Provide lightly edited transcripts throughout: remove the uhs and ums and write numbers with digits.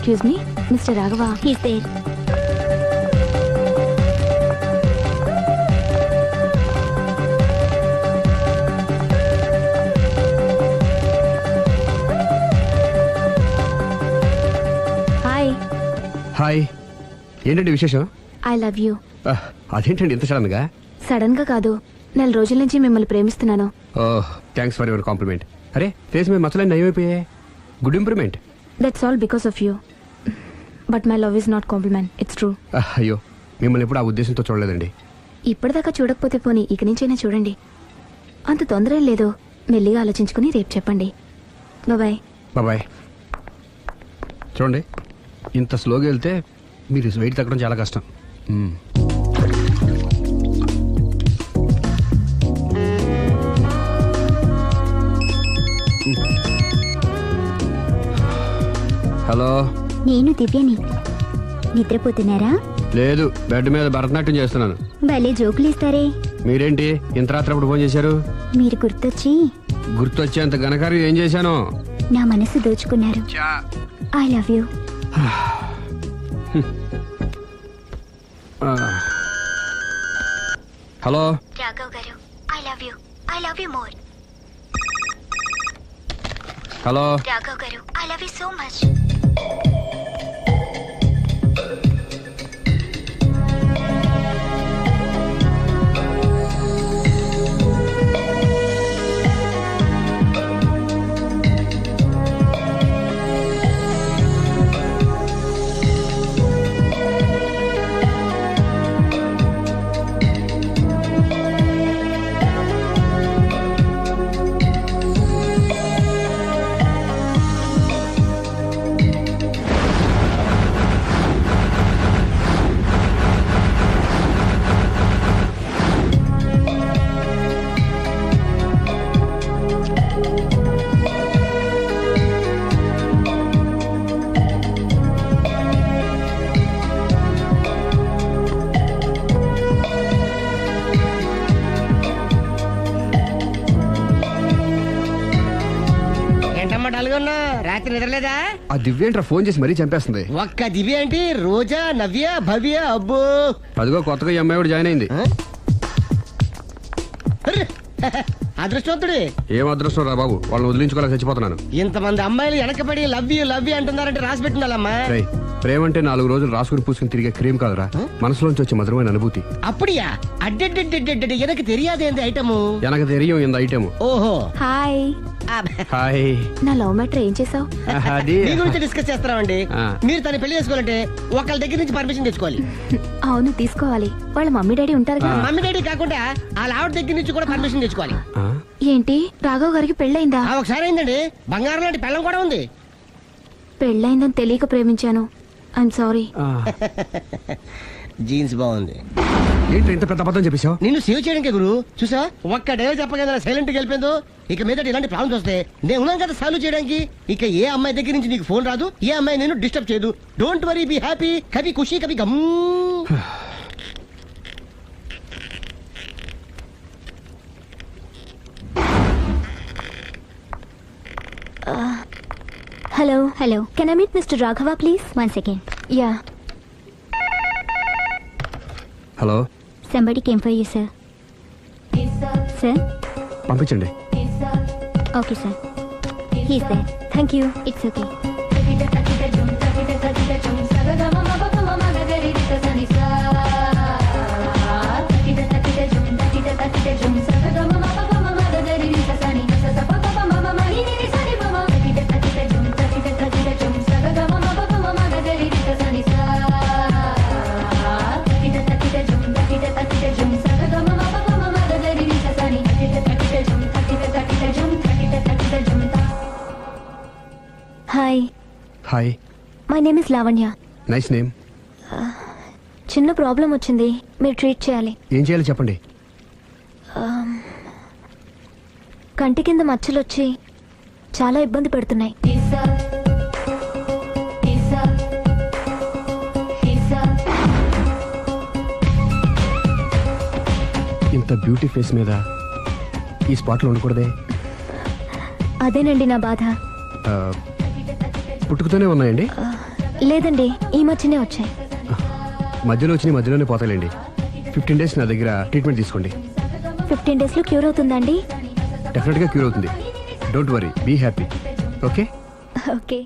Excuse me, Mr. Raghava. He's there. Hi, hi, ఏంటండి విశేషం? I love you. అదేంటండి ఇంత సడన్ గా? సడన్ గా కాదు, నెల రోజుల నుంచి మిమ్మల్ని ప్రేమిస్తున్నాను. Oh, thanks for your compliment. అరే, ఫేస్ మీద మచ్చలే నయమైపోయాయి. Good improvement. That's all because of you. But my love is not compliment. It's true. అయ్యో, మిమ్మల్ని ఎప్పుడు ఆ ఉద్దేశంతో చూడలేదండి. ఇప్పటిదాకా చూడకపోతే పోనీ ఇక నుంచైనా చూడండి. అంత తొందర ఏం లేదు, మెల్లిగా ఆలోచించుకుని రేపు చెప్పండి. బాయ్. బాబాయ్. చూడండి, ఇంత స్లోగా వెళ్తే మీరు వెయిట్ తగ్గడం చాలా కష్టం. హలో, నేను దివ్యని. నిద్రపోతున్నారా? లేదు, బెడ్ మీద భరతనాట్యం చేస్తున్నాను. భలే జోకులు ఇస్తారే. మీరేంటి ఇంత రాత్రప్పుడు ఫోన్ చేశారు? మీరు గుర్తొచ్చి గుర్తొచ్చేంత ఘనకార్యం ఏం చేశాను? నా మనసు దోచుకున్నారు. I love you. Hello Raghav గారు, I love you more. Hello Raghav గారు, I love you so much. రాత్రి నిద్రలేదా? ఆ దివ్యేంట్రా ఫోన్ చేసి మరీ చంపేస్తుంది. ఒక్క దివ్య ఏంటి, రోజా, నవ్య, భవ్య, అబ్బో. అదిగో కొత్తగా ఈ అమ్మాయి కూడా జాయిన్ అయింది. అదృష్టవంతుడి. ఏం అదృష్టం రా బాబు, వాళ్ళని వదిలించుకోలేక చచ్చిపోతున్నాను. ఇంతమంది అమ్మాయిలు వెనకబడి లవ్ యూ అంటున్నారంటే రాసి పెట్టిండాలమ్మా. రేయ్, ప్రేమ అంటే 4 రోజులు రాసుకుని పూసుకుని తిరిగే క్రీమ్ కాదురా, మనసులోంచి వచ్చే మధురమైన అనుభూతి. அப்படியா? అడ్డెడ్డెడ్డెడ్డెడ్ எனக்கு தெரியாதேంది ఐటము. ఎనకు తెలియం ఇంత ఐటమ్. ఓహో, హాయ్. హాయ్. నా లవ్ మ్యాటర్ ఏం చేసావు? అది మీ గురించి డిస్కస్ చేస్తున్నామండి. మీరు తన పెళ్లి చేసుకోవాలంటే ఒకళ్ళ దగ్గర నుంచి పర్మిషన్ తెచ్చుకోవాలి. అవును, తీసుకోవాలి. వాళ్ళ మమ్మీ డాడీ ఉంటారు కదా. మమ్మీ డాడీ కాకుండా వాళ్ళ ఆవిడ దగ్గర నుంచి కూడా పర్మిషన్ తెచ్చుకోవాలి. ఏంటి, రాఘవ్ గారికి పెళ్ళైందా? ఒకసారి అయిందండి. బంగారం లాంటి పెళ్ళం కూడా ఉంది. పెళ్ళైందని తెలియక ప్రేమించాను. I'm sorry. జీన్స్ బాగుంది. ఏంటి ఇంత పెద్ద అబద్ధం చెప్పేశావు? నిన్ను సేవ్ చేయడానికి గురు చూసా, ఒక్క డైవ్ చెప్పగల సైలెంట్ గా వెళ్ళిపోయిందో. ఇక మీద ఇలాంటి ప్రాబ్లమ్స్ వస్తే నేను ఉన్నాను కదా సాల్వ్ చేయడానికి. ఇక ఏ అమ్మాయి దగ్గర నుంచి నీకు ఫోన్ రాదు, ఏ అమ్మాయి నేను డిస్టర్బ్ చేయదు. Don't worry, be happy. కవి ఖుషి కవి గమ్. Hello. Can I meet mister Raghava please? 1 second. Yeah. Hello. Somebody came for you, sir. Sir? పంపించండి. Okay, sir. He's there. Thank you. It's okay. Hi. Hi. My name is Lavanya. Nice name. చిన్న problem వచ్చింది, మీరు treat చేయాలి. ఏం చేయాలి చెప్పండి. కంటి కింద మచ్చలు వచ్చి చాలా ఇబ్బంది పెడుతున్నాయి. ఇంత బ్యూటీ ఫేస్ మీద ఈ స్పాట్లో ఉండకూడదే. అదేనండి నా బాధ. పుట్టుకతోనే ఉన్నాయండి? లేదండి, ఈ మధ్యనే వచ్చాయి. మధ్యలో వచ్చి మధ్యలోనే పోతాయండి. 15 days నా దగ్గర ట్రీట్మెంట్ తీసుకోండి. 15 days లో క్యూర్ అవుతుందా అండి? డెఫినెట్గా క్యూర్ అవుతుంది. Don't worry, be happy. Okay. Okay.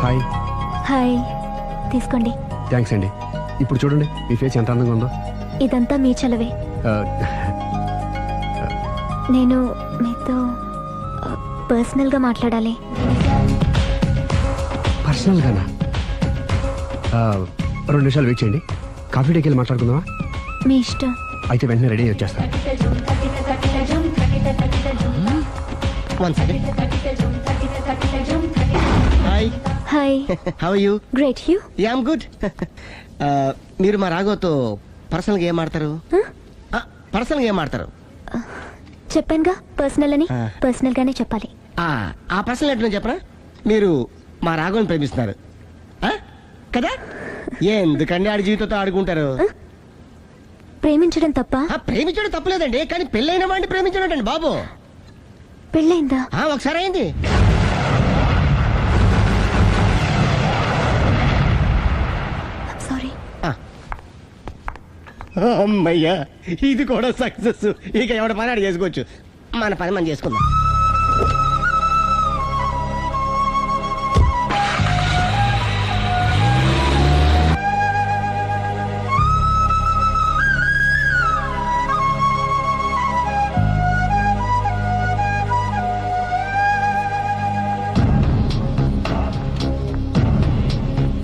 Hi. Hi, తీసుకోండి. థ్యాంక్స్ అండి. ఇప్పుడు చూడండి మీ ఫేస్ ఎంత అందంగా ఉందో. ఇదంతా మీ చలవే. నేను మీతో పర్సనల్గా మాట్లాడాలి. పర్సనల్గానా? 2 నిమిషాలు వెయిట్ చేయండి. కాఫీ డేకి వెళ్ళి మాట్లాడుకుందామా? మీ ఇష్టం. అయితే వెంటనే రెడీ వచ్చేస్తాను. 1 second. Hi. Hi. How are you? Great. You? Yeah, I'm good. మీరు మా రాఘవతో పర్సనల్గా ఏం ఆడతారు? పర్సనల్గా ఏం ఆడతారు? చెప్పానుగా పర్సనల్ అని. పర్సనల్ గానే చెప్పాలి. ఆ పర్సనల్ ఏంటో చెప్పరా? మీరు మా రాఘవని ప్రేమిస్తున్నారు కదా? ఎందుకండి ఆడి జీవితంతో ఆడుకుంటారు? ప్రేమించడం తప్ప? ప్రేమించడం తప్పలేదండి, కానీ పెళ్ళైన వాడిని ప్రేమించడం అండి బాబు. పెళ్ళైందా? ఒకసారి అయింది. సారీ. అమ్మయ్యా, ఇది కూడా సక్సెస్. ఇక ఎవడ పని ఆడు చేసుకోవచ్చు, మన పని మనం చేసుకుందాం.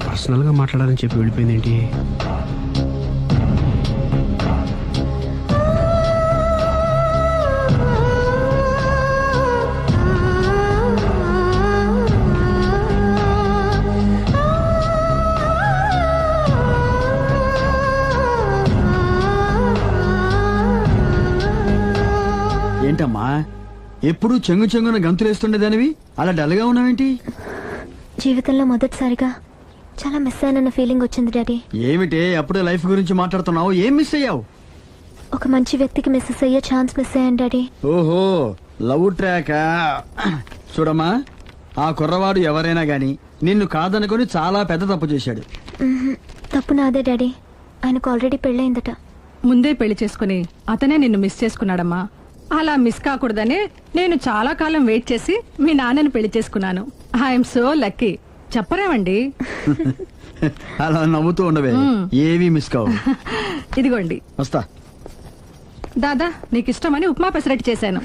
పర్సనల్గా మాట్లాడాలని చెప్పి వెళ్ళిపోయింది ఏంటి? ఏంటమ్మా ఎప్పుడు చెంగు చెంగున గంతులేస్తుండేదానివి అలా డల్గా ఉన్నావేంటి? జీవితంలో మొదటిసారిగా చాలా మిస్ అయినన్న ఫీలింగ్ వచ్చింది డాడీ. ఏమిటే అప్పుడే లైఫ్ గురించి మాట్లాడుతున్నావు? ఏం మిస్ అయ్యావు? ఒక మంచి వ్యక్తికి మిస్ అయ్యే ఛాన్స్ మిస్ అయ్యాను డాడీ. ఓహో, లవ్ ట్రాక్. చూడమ్మా, ఆ కుర్రవాడు ఎవరైనా గాని నిన్ను కాదనుకొని చాలా పెద్ద తప్పు చేశాడు. తప్పు నాదే డాడీ. ఆయనకు ఆల్రెడీ పెళ్ళయిందట. ముందే పెళ్లి చేసుకుని అతనే నిన్ను మిస్ చేసుకున్నాడమ్మా. అలా మిస్ కాకూడదనే నేను చాలా కాలం వెయిట్ చేసి మీ నాన్నని పెళ్లి చేసుకున్నాను. I'm so lucky. చెప్పరేమండి? అలా నవ్వుతూ ఉండవే, ఏవి మిస్ కావు. ఇదిగోండి. వస్తా. దాదా, నీకు ఇష్టమని ఉప్మా పెసరట్టు చేశాను.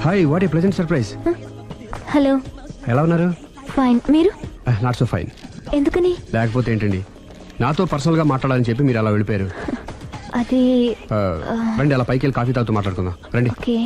Hi, what a pleasant surprise. Hello. ఎలా ఉన్నారు? ఫైన్. మీరు? Not so fine. ఎందుకని? లేకపోతే ఏంటండి, నాతో పర్సనల్గా మాట్లాడాలని చెప్పి మీరు అలా వెళ్ళిపోయారు. అది రండి, అలా పైకి వెళ్ళి కాఫీ తాగుతూ మాట్లాడుకుందాం. రండి. ఓకే.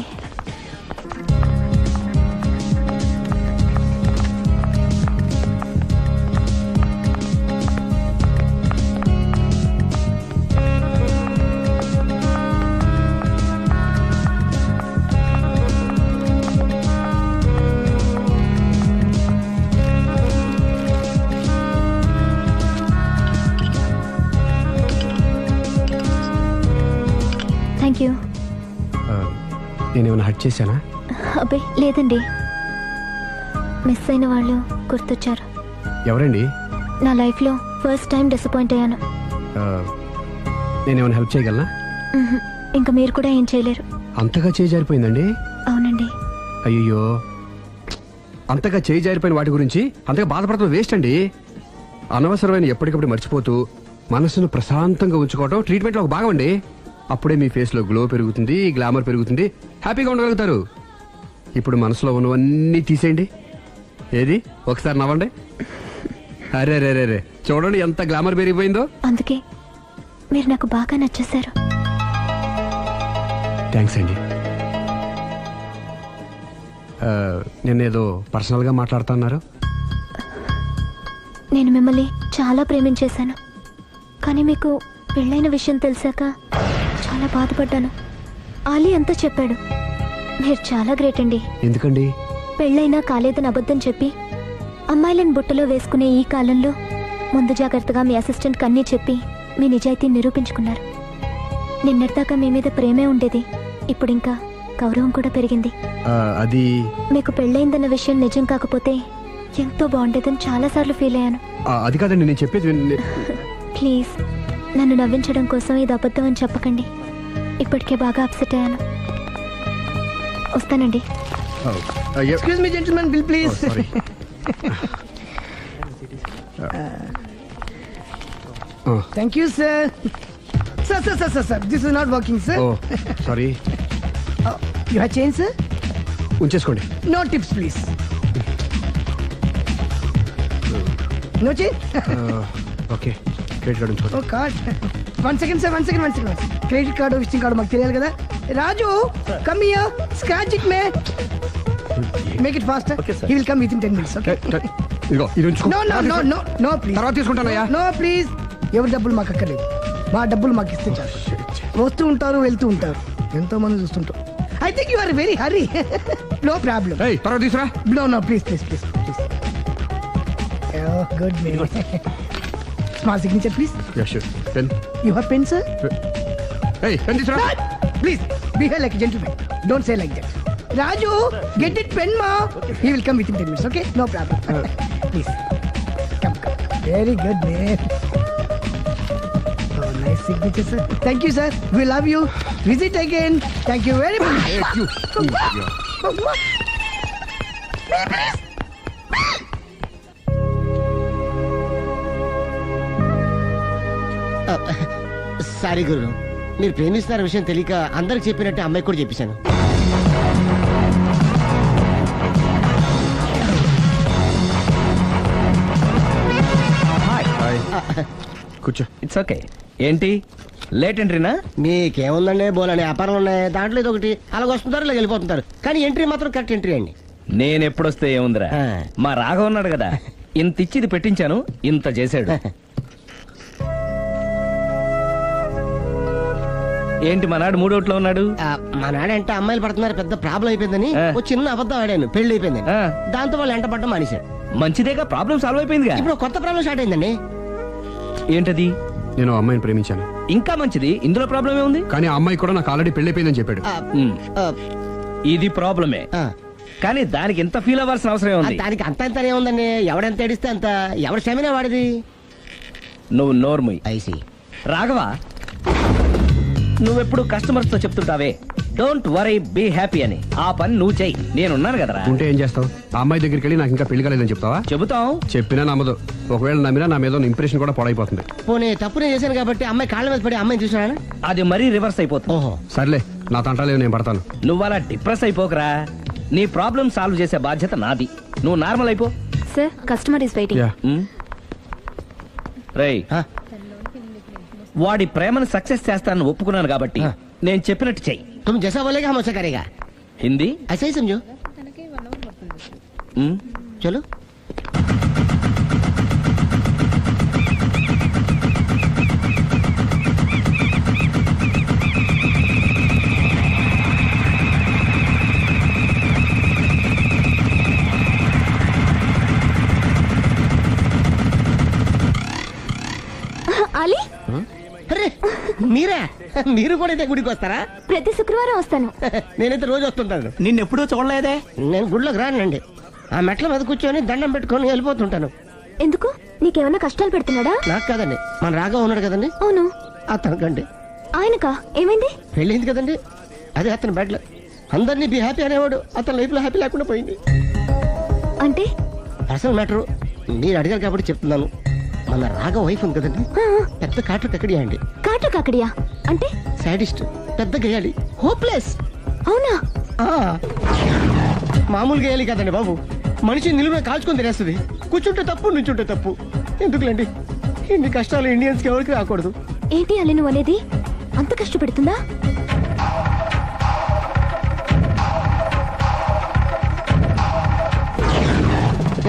Thank you. నేనేమైనా హర్ట్ చేశానా? అబ్బే లేదండి, మిస్ అయిన వాళ్ళు గుర్తొచ్చారు. ఎవరండి? నా లైఫ్లో ఫస్ట్ టైం డిసప్పాయింట్ అయ్యాను. నేనేమైనా హెల్ప్ చేయగలనా? మ్హూ. ఇంకా మీరు కూడా ఏం చేయలేరు. అంతగా చేయి జారిపోయిందండి. అవునండి. అయ్యో, అంతగా చేయి జారిపోయిన వాటి గురించి అంతగా బాధపడటం వేస్ట్ అండి. అనవసరమైన ఎప్పటికప్పుడు మర్చిపోతూ మనసును ప్రశాంతంగా ఉంచుకోవడం ట్రీట్మెంట్లో ఒక భాగం అండి. అప్పుడే మీ ఫేస్లో గ్లో పెరుగుతుంది, గ్లామర్ పెరుగుతుంది, హ్యాపీగా ఉండగలుగుతారు. ఇప్పుడు మనసులో ఉన్నవన్నీ తీసేయండి. ఏది ఒకసారి నవ్వండి. అరే రే రే రే, చూడండి ఎంత గ్లామర్ పెరిగిపోయిందో. అందుకే మీరు నాకు బాగా నచ్చేశారు. థ్యాంక్స్ అండి. నేనేదో పర్సనల్గా మాట్లాడుతున్నారు. నేను మిమ్మల్ని చాలా ప్రేమించేశాను. కానీ మీకు పెళ్ళైన విషయం తెలిసాక చాలా బాధపడ్డాను. ఆలీ అంతా చెప్పాడు. మీరు చాలా గ్రేట్ అండి. ఎందుకండి? పెళ్ళైనా కాలేదని అబద్ధం చెప్పి అమ్మాయిలను బుట్టలో వేసుకునే ఈ కాలంలో ముందు జాగ్రత్తగా మీ అసిస్టెంట్ కన్నీ చెప్పి మీ నిజాయితీ నిరూపించుకున్నారు. నిన్నటిదాకా మీ మీద ప్రేమే ఉండేది, ఇప్పుడు ఇంకా గౌరవం కూడా పెరిగింది. అది మీకు పెళ్ళైందన్న విషయం నిజం కాకపోతే ఎంతో బాగుండేదని చాలాసార్లు ఫీల్ అయ్యాను. అది కాదండి నేను చెప్పేది. ప్లీజ్ నన్ను నవ్వించడం కోసం ఇది అబద్ధం అని చెప్పకండి. ఇప్పటికే బాగా అప్సెట్ అయ్యాను. వస్తానండి. Excuse me gentlemen, bill please. Thank you sir. Sir this is not working sir. Sorry. You have change sir? ఉంచేసుకోండి. No tips please. No change. Okay, credit card ఉంచుకోండి. Oh card. One second sir, one second. Credit card visiting card మాకు తెలియాలి కదా. Raju come here, scratch it may, make it fast. He will come within 10 minutes. Okay. ఇదిగో ఇది ఉంచుకో. No please. తర్వాత తీసుకుంటానయ్యా. No please. ఎవరి డబ్బులు మాకు అక్కర్లేదు. మా డబ్బులు మాకు ఇస్తే చాలు. వస్తూ ఉంటారు, వెళ్తూ ఉంటారు, ఎంతో మంది చూస్తుంటారు. I think you are very hurry. No problem. ఏయ్, తర్వాత తీసురా. No please. Good may. Small signature please. Yeah sure. Pen. You have pen sir? ఏయ్, పెన్ తీసురా. Please, behave like a gentleman. Don't say like that. Raju, get it pen, ma. He will come within 10 minutes, okay? No problem. Please. Come. Very good, man. Oh, nice signature, sir. Thank you, sir. We love you. Visit again. Thank you very much. Hey, you. Sorry గురు, మీరు ప్రేమిస్తున్న విషయం తెలియక అందరికి చెప్పినట్టే అమ్మాయి కూడా చెప్పేశాను. కూర్చో. It's okay. ఏంటి లేట్ ఎంట్రీనా? మీకేముందండి, బోలని వ్యాపారాలు ఉన్నాయి, దాంట్లో ఇది ఒకటి అలాగ వస్తుంటారు, ఇలా వెళ్ళిపోతుంటారు. కానీ ఎంట్రీ మాత్రం కరెక్ట్ ఎంట్రీ అండి. నేను ఎప్పుడొస్తే ఏముందిరా, మా రాఘవ ఉన్నాడు కదా, ఇంత ఇచ్చి ఇది పెట్టించాను, ఇంత చేశాడు. ఏంటి మనాడు మూడోట్లో ఉన్నాడు? మా నాడంటే అమ్మాయిలు పడుతున్నారు, పెద్ద ప్రాబ్లం అయిపోయిందని ఒక చిన్న అబద్ధం ఆడాను, పెళ్లి అయిపోయిందని. దాంతో వాళ్ళు ఎంట పడడం మానేశాడు. మంచిదేగా, ప్రాబ్లం సాల్వ్ అయిపోయిందిగా. ఇప్పుడు కొత్త ప్రాబ్లం స్టార్ట్ అయిందండి. ఏంటది? నేను ఆ అమ్మాయిని ప్రేమించాను. ఇంకా మంచిది, ఇందులో ప్రాబ్లం ఏముంది? కానీ ఆ అమ్మాయి కూడా నాకు ఆల్రెడీ పెళ్ళైపోయిందని చెప్పాడు. ఇది ప్రాబ్లమే, కానీ దానికి ఎంత ఫీల్ అవ్వాల్సిన అవసరం ఏముంది? దానికి అంత ఏముందండి, ఎవడెంత ఏడిస్తే అంత, ఎవరి క్షమేనా వాడిది. నువ్వు నోర్ముయ్. ఐసి రాఘవ, నువ్వెప్పుడు కస్టమర్స్ తో చెప్తుంటావే డోంట్ వరీ బీ హ్యాపీ అని, ఆ పని నువ్వు చెయ్యి. నేనున్నాను కదరా. ఉంటే ఏం చేస్తావు? ఆ అమ్మాయి దగ్గరికి వెళ్ళి నాకు ఇంకా పెళ్లి కాలేదని చెప్తావా? చెబుతాం. చెప్పినా నమ్మదు. ఒకవేళ నమ్మినా నా మీద ఇంప్రెషన్ కూడా పాడైపోతుంది. పోనీ తప్పు నేను చేశాను కాబట్టి అమ్మాయి కాళ్ళ మీద పడి అమ్మాయిని చూసాను. అది మరీ రివర్స్ అయిపోతుంది. ఓహో, సర్లే, నా తంటాలేవు, నేను పడతాను. నువ్వు అలా డిప్రెస్ అయిపోకరా. నీ ప్రాబ్లం సాల్వ్ చేసే బాధ్యత నాది. నువ్వు నార్మల్ అయిపో. Sir, customer is waiting. Yeah. రేయ్, వాడి ప్రేమను సక్సెస్ చేస్తానని ఒప్పుకున్నాను కాబట్టి నేను చెప్పినట్టు చెయ్యి. तुम जैसा बोलेगा हम वैसा करेगा. హిందీ ऐसा ही समझो. चलो. ఆలీ, అరే మీరా, మీరు కూడా ఇదే గుడికి వస్తారా? ప్రతి శుక్రవారం వస్తాను. నేనైతే రోజు వస్తుంటాను. నిన్నెప్పుడూ చూడలేదే. నేను గుడిలోకి రానండి, ఆ మెట్ల మీద కూర్చొని దండం పెట్టుకొని వెళ్ళిపోతుంటాను. ఎందుకు నీకేమన్నా కష్టాలు పెడుతున్నాడా? నాకు కాదండి, మన రాగా ఉన్నాడు కదండి, అవును. అతనికండి. ఆయనకా? ఏమైంది? పెళ్ళైంది కదండి, అదే అతని బెడ్ లో అందరినీ బి హ్యాపీ అనేవాడు, అతని లైఫ్ లో హ్యాపీ లేకుండా పోయింది. అంటే పర్సనల్ మ్యాటర్ మీరు అడిగారు కాబట్టి చెప్తున్నాను. మన రాగా వైఫ్ ఉంది కదండి, పెద్ద కాటర్ కక్కడియా అండి. కాటు కాకడియా అంటే? సాడిస్ట్, పెద్ద గేయాలి, హోప్లెస్. అవునా? మామూలు గేయాలి కదండి బాబు, మనిషి నిలువున కాల్చుకొని తినేస్తుంది. కూర్చుంటే తప్పు, నుంచుంటే తప్పు. ఎందుకులేండి ఇన్ని కష్టాలు ఇండియన్స్ కి ఎవరికి రాకూడదు. ఏంటి అల్లి నువ్వు అనేది? అంత కష్టపెడుతుందా?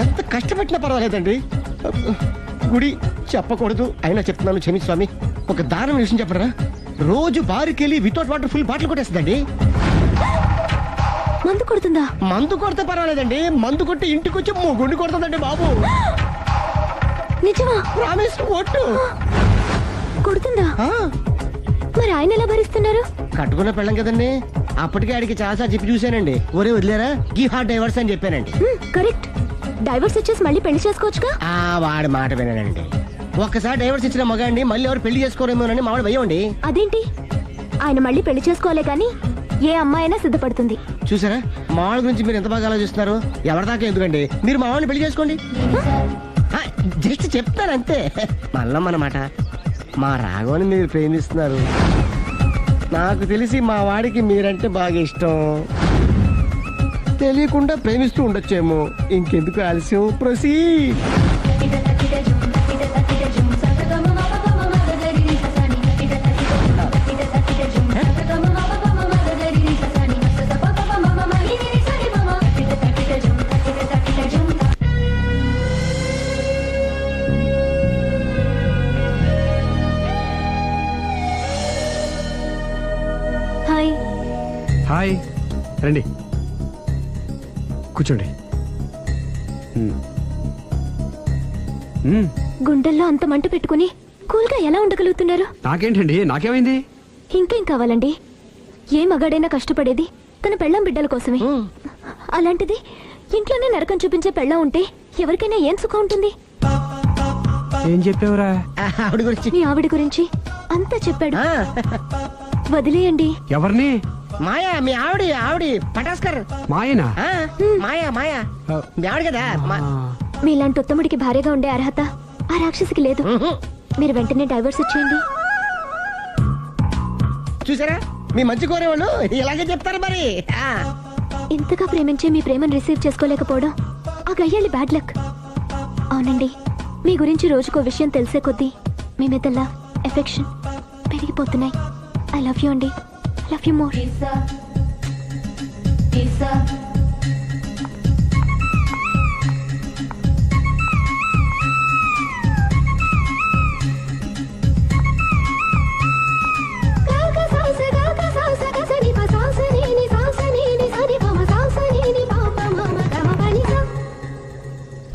ఎంత కష్టపెట్టినా పర్వాలేదండి. గుడి చెప్పకూడదు అయినా చెప్తున్నాను, క్షమించు స్వామి. ఒక దారుణ విషయం చెప్పరా, రోజు బారుకెళ్ళి వితౌట్ వాటర్ ఫుల్ బాటిల్ కొట్టేస్తుందండి. మందు కొడుతుందా? మందు కొడితే పర్వాలేదండి, మందు కొట్టి ఇంటికి వచ్చి గుండు కొడుతుందండి బాబు. నిజమా? ప్రామిస్, ఒట్టు. కొడుతుందా? ఆ, మరి ఆయన ఎలా భరిస్తున్నారు? కట్టుకున్న పెళ్ళం కదండి, అప్పటికే ఆడికి చాలాసార్లు చెప్పి చూశానండి. ఒరే వదిలేరా, గీ హార్ట్ డైవర్స్ అని చెప్పానండి. కరెక్ట్. డైవర్స్ ఇచ్చేసి మళ్ళీ పెళ్లి చేసుకోవచ్చుగా. వాడి మాట వినానండి. ఒక్కసారి డైవర్స్ ఇచ్చిన మగాండి మళ్ళీ ఎవరు పెళ్లి చేసుకోరేమోనని మావాడు భయండి. అదేంటి? ఆయన మళ్ళీ పెళ్లి చేసుకోలే కానీ ఏ అమ్మాయి అయినా సిద్ధపడుతుంది. చూసారా, మావాడి గురించి మీరు ఎంత బాగా ఆలోచిస్తున్నారు. ఎవరిదాకా ఎందుకండి, మీరు మావాడిని పెళ్లి చేసుకోండి. జస్ట్ చెప్తాను అంతే. మళ్ళీ అన్నమాట, మా రాఘవని మీరు ప్రేమిస్తున్నారు. నాకు తెలిసి మా వాడికి మీరంటే బాగా ఇష్టం. తెలియకుండా ప్రేమిస్తూ ఉండొచ్చేమో. ఇంకెందుకు ఆలస్యం, ప్రొసీడ్. హాయ్. హాయ్, రండి కూర్చోండి. గుండెల్లో అంత మంట పెట్టుకుని కూల్గా ఎలా ఉండగలుగుతున్నారు? నాకేంటండి, నాకేమైంది? ఇంకేం కావాలండి? ఏ మగాడైనా కష్టపడేది తన పెళ్ళాం బిడ్డల కోసమే. అలాంటిది ఇంట్లోనే నరకం చూపించే పెళ్ళాం ఉంటే ఎవరికైనా ఏం సుఖం ఉంటుంది? ఏం చెప్పావురా? ఆవిడ గురించి. మీ ఆవిడ గురించి అంతా చెప్పాడు. వదిలేయండి. ఎవరిని? మాయా, మీ ఆవిడ పటాస్కర్. మాయనా? మాయా మీ ఆవిడ కదా. మీలాంటి ఉత్తముడికి భార్యగా ఉండే అర్హత ఆ రాక్షసికి లేదు. మీరు వెంటనే డైవర్స్ ఇచ్చేయండి. చూసారా, మీ మంచి కోరేవాళ్ళు ఇలాగే చెప్తారు మరి. ఇంతగా ప్రేమించే మీ ప్రేమను రిసీవ్ చేసుకోలేకపోవడం ఆ గయ్యాలి బ్యాడ్ లక్. అవునండి, మీ గురించి రోజుకో విషయం తెలిసే కొద్దీ మీ మీద లవ్, ఎఫెక్షన్ పెరిగిపోతున్నాయి. ఐ లవ్ యూ అండి. I love you more.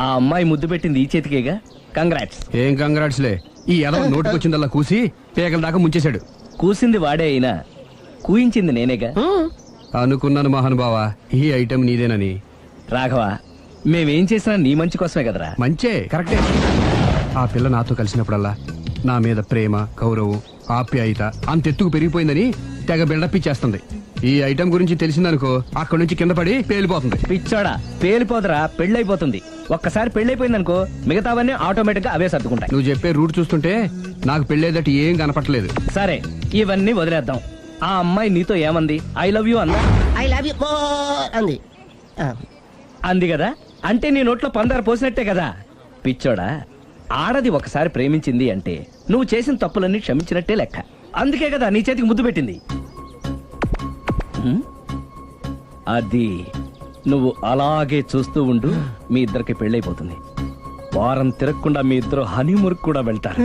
ఆ అమ్మాయి ముద్దు పెట్టింది ఈ చేతికేగా. కంగ్రాట్స్. ఏం కంగ్రాట్స్లే, ఈ ఎదవ నోటికొచ్చిందల్లా కూసి పేకల దాకా ముంచేశాడు. కూసింది వాడే అయినా కూయించింది నేనేగా. అనుకున్నాను మహానుభావ, ఈ ఐటెం నీదేనని. రాఘవ, మేమేం చేసినా నీ మంచి కోసమే కదరా. మంచే, కరెక్టే. ఆ పిల్ల నాతో కలిసినప్పుడల్లా నా మీద ప్రేమ, గౌరవం, ఆప్యాయత అంతెత్తుకు పెరిగిపోయిందని తెగ బిల్డప్ ఇచ్చేస్తుంది. ఈ ఐటెం గురించి తెలిసిందనుకో, అక్కడి నుంచి కింద పడి పేలిపోతుంది. పిచ్చోడా, పేలిపోదరా, పెళ్ళైపోతుంది. ఒక్కసారి పెళ్ళైపోయిందనుకో మిగతావన్నీ ఆటోమేటిక్ గా అవే సర్దుకుంటాయి. నువ్వు చెప్పే రూట్ చూస్తుంటే నాకు పెళ్ళేదట ఏం కనపట్లేదు. సరే, ఇవన్నీ వదిలేద్దాం. ఆ అమ్మాయి నీతో ఏమంది? ఐ లవ్ యూ అందా? ఐ లవ్ యూ అంది. అంది కదా, అంటే నీ నోట్లో పందారు పోసినట్టే కదా. పిచ్చోడా, ఆడది ఒకసారి ప్రేమించింది అంటే నువ్వు చేసిన తప్పులన్నీ క్షమించినట్టే లెక్క. అందుకే కదా నీ చేతికి ముద్దు పెట్టింది. అది నువ్వు అలాగే చూస్తూ ఉండు, మీ ఇద్దరికి పెళ్ళైపోతుంది. వారం తిరగకుండా మీ ఇద్దరు హనీమూర్ కూడా వెళ్తారు.